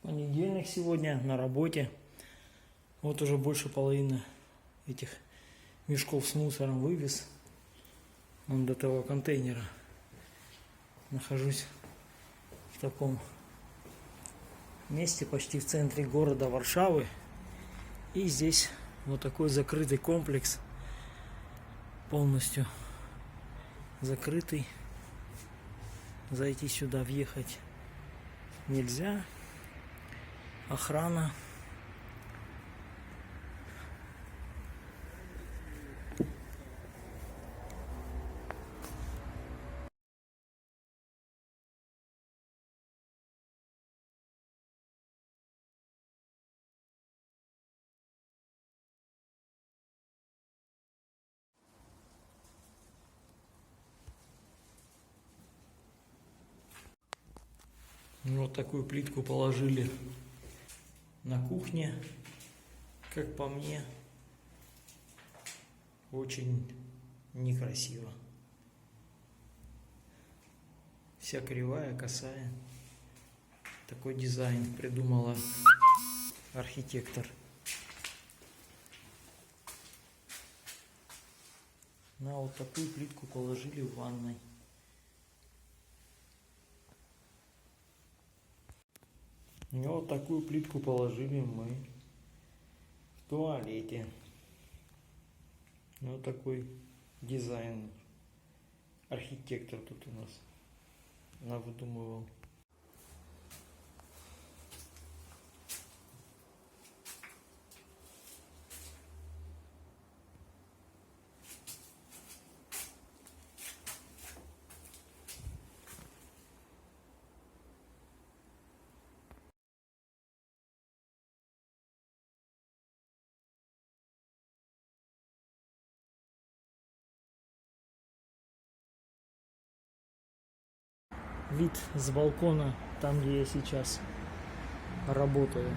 Понедельник сегодня, на работе. Вот уже больше половины этих мешков с мусором вывез. Вон до того контейнера. Нахожусь в таком месте, почти в центре города Варшавы. И здесь вот такой закрытый комплекс. Полностью закрытый. Зайти сюда, въехать нельзя. Охрана. Вот такую плитку положили на кухне. Как по мне, очень некрасиво. Вся кривая, косая. Такой дизайн придумала архитектор. На вот такую плитку положили в ванной. И вот такую плитку положили мы в туалете. Вот такой дизайн архитектор тут у нас навыдумывал. Вид с балкона, там где я сейчас работаю.